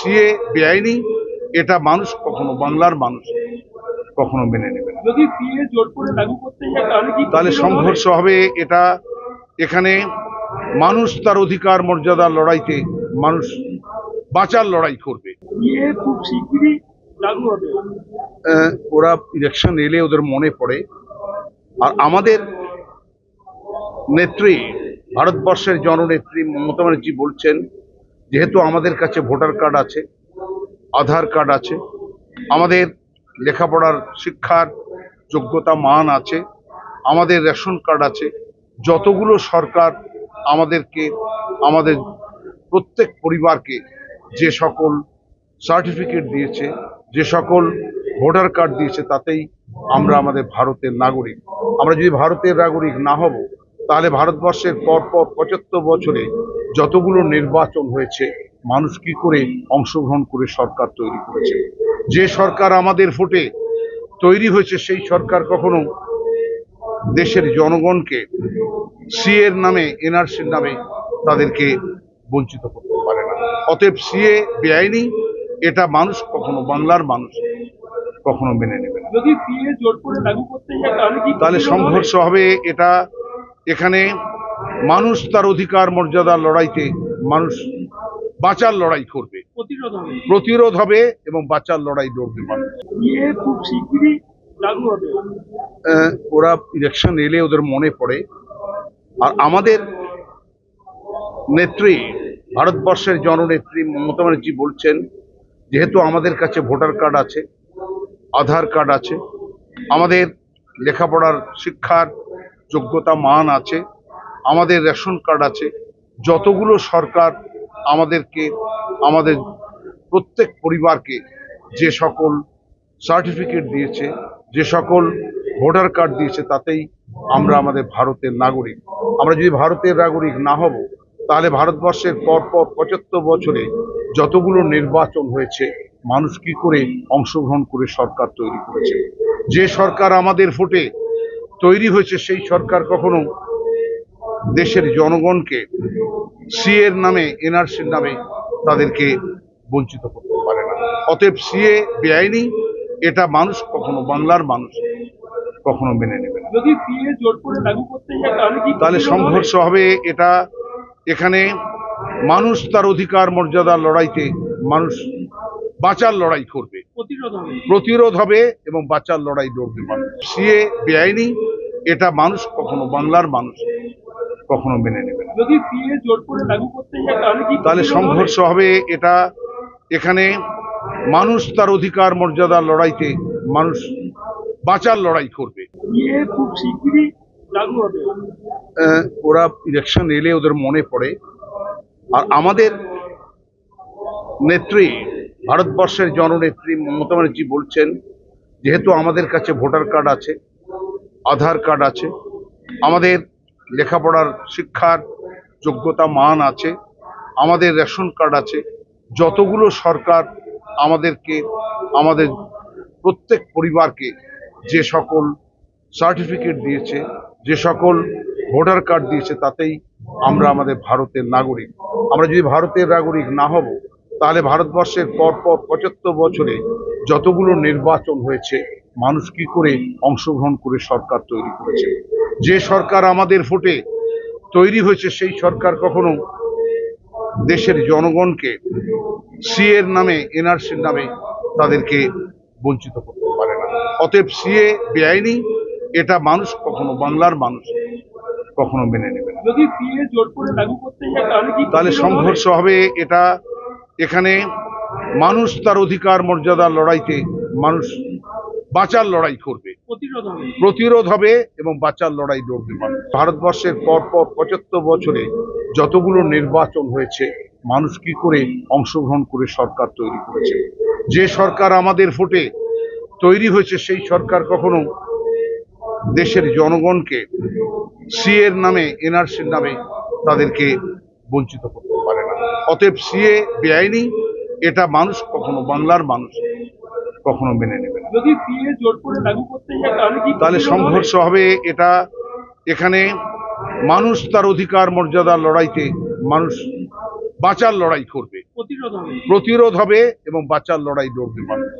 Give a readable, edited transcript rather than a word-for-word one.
CA বেআইনি, এটা মানুষ কখনো, বাংলার মানুষ কখনো মেনে নেবে না। যদি সিএ জোর করে লাগু করতে যায় তাহলে সংঘর্ষ হবে। এটা এখানে মানুষ তার অধিকার মর্যাদার লড়াইতে মানুষ বাঁচার লড়াই করবে। সিএ খুব শিগগিরই লাগু হবে। ওরা ইলেকশন এলে ওদের মনে পড়ে। আর আমাদের নেত্রী, ভারতবর্ষের জননেত্রী মমতা ব্যানার্জি বলছেন, যেহেতু আমাদের কাছে ভোটার কার্ড আছে, আধার কার্ড আছে, আমাদের লেখাপড়ার শিক্ষার যোগ্যতা মান আছে, আমাদের রেশন কার্ড আছে, যতগুলো সরকার আমাদেরকে, আমাদের প্রত্যেক পরিবারকে যে সকল সার্টিফিকেট দিয়েছে, যে সকল ভোটার কার্ড দিয়েছে, তাতেই আমরা আমাদের ভারতের নাগরিক। আমরা যদি ভারতের নাগরিক না হব, তাহলে ভারতবর্ষের পরপর ৭৫ বছরে যতগুলো নির্বাচন হয়েছে, মানুষ কি করে অংশগ্রহণ করে সরকার তৈরি করেছে? যে সরকার আমাদের ভোটে তৈরি হয়েছে, সেই সরকার কখনো দেশের জনগণকে সিএর নামে, এনআরসির নামে তাদেরকে বঞ্চিত করতে পারে না। অতএব সিএ বেআইনি, এটা মানুষ কখনো, বাংলার মানুষ কখনো মেনে নেবে না। যদি সিএ জোর করে লাগু করতে যায় তাহলে সংঘর্ষ হবে। এটা এখানে মানুষ তার অধিকার মর্যাদার লড়াইতে মানুষ বাঁচার লড়াই করবে, প্রতিরোধ হবে এবং বাঁচার লড়াই লড়বে মানুষ। সিএ খুব শিগগিরই লাগু হবে। ওরা ইলেকশন এলে ওদের মনে পড়ে। আর আমাদের নেত্রী, ভারতবর্ষের জননেত্রী মমতা ব্যানার্জি বলছেন, যেহেতু আমাদের কাছে ভোটার কার্ড আছে, আধার কার্ড আছে, আমাদের লেখাপড়ার শিক্ষার যোগ্যতা মান আছে, আমাদের রেশন কার্ড আছে, যতগুলো সরকার আমাদেরকে, আমাদের প্রত্যেক পরিবারকে যে সকল সার্টিফিকেট দিয়েছে, যে সকল ভোটার কার্ড দিয়েছে, তাতেই আমরা আমাদের ভারতের নাগরিক। আমরা যদি ভারতের নাগরিক না হব, তাহলে ভারতবর্ষের পরপর ৭৫ বছরে যতগুলো নির্বাচন হয়েছে, মানুষ কি করে অংশগ্রহণ করে সরকার তৈরি করেছে? যে সরকার আমাদের ভোটে তৈরি হয়েছে, সেই সরকার কখনো দেশের জনগণকে সিএর নামে, এনআরসির নামে তাদেরকে বঞ্চিত করতে পারে না। অতএব সিএ বেআইনি, এটা মানুষ কখনো, বাংলার মানুষ কখনো মেনে নেবে না। যদি সিএ জোর করে লাগু করতে যায় তাহলে সংঘর্ষ হবে। এটা এখানে মানুষ তার অধিকার মর্যাদার লড়াইতে মানুষ বাঁচার লড়াই করবে, প্রতিরোধ হবে এবং বাঁচার লড়াই লড়বে মানুষ। সিএ বেআইনি, এটা মানুষ কখনো, বাংলার মানুষ কখনো মেনে নেবে না। যদি সিএ জোর করে লাগু করতে যায় তাহলে সংঘর্ষ হবে। এটা এখানে মানুষ তার অধিকার মর্যাদার লড়াইতে মানুষ বাঁচার লড়াই করবে। সিএ খুব শিগগিরই লাগু হবে। ওরা ইলেকশন এলে ওদের মনে পড়ে। আর আমাদের নেত্রী, ভারতবর্ষের জননেত্রী মমতা ব্যানার্জি বলছেন, যেহেতু আমাদের কাছে ভোটার কার্ড আছে, আধার কার্ড আছে, আমাদের লেখাপড়ার শিক্ষার যোগ্যতা মান আছে, আমাদের রেশন কার্ড আছে, যতগুলো সরকার আমাদেরকে, আমাদের প্রত্যেক পরিবারকে যে সকল সার্টিফিকেট দিয়েছে, যে সকল ভোটার কার্ড দিয়েছে, তাতেই আমরা আমাদের ভারতের নাগরিক। আমরা যদি ভারতের নাগরিক না হব, তাহলে ভারতবর্ষের পরপর ৭৫ বছরে যতগুলো নির্বাচন হয়েছে, মানুষ কি করে অংশগ্রহণ করে সরকার তৈরি করেছে? যে সরকার আমাদের ভোটে তৈরি হয়েছে, সেই সরকার কখনো দেশের জনগণকে সিএর নামে, এনআরসির নামে তাদেরকে বঞ্চিত করতে পারে না। অতএব সিএ বেআইনি, এটা মানুষ কখনো, বাংলার মানুষ কখনো মেনে নেবে না। যদি সিএ জোর করে লাগু করতে যায় তাহলে সংঘর্ষ হবে। এটা এখানে মানুষ তার অধিকার মর্যাদার লড়াইতে মানুষ বাঁচার লড়াই করবে, প্রতিরোধ হবে এবং বাঁচার লড়াই লড়বে মানুষ। ভারতবর্ষের পরপর ৭৫ বছরে যতগুলো নির্বাচন হয়েছে, মানুষ কি করে অংশগ্রহণ করে সরকার তৈরি করেছে? যে সরকার আমাদের ভোটে তৈরি হয়েছে, সেই সরকার কখনো দেশের জনগণকে সিএর নামে, এনআরসির নামে তাদেরকে বঞ্চিত করতে পারে না। অতএব সিএ বেআইনি, এটা মানুষ কখনো, বাংলার মানুষ কখনো মেনে নেবে না। যদি সিএ জোর করে লাগু করতে যায় তাহলে সংঘর্ষ হবে। এটা এখানে মানুষ তার অধিকার মর্যাদার লড়াইতে মানুষ বাঁচার লড়াই করবে, প্রতিরোধ হবে। প্রতিরোধ হবে এবং বাঁচার লড়াই লড়বে মানুষ।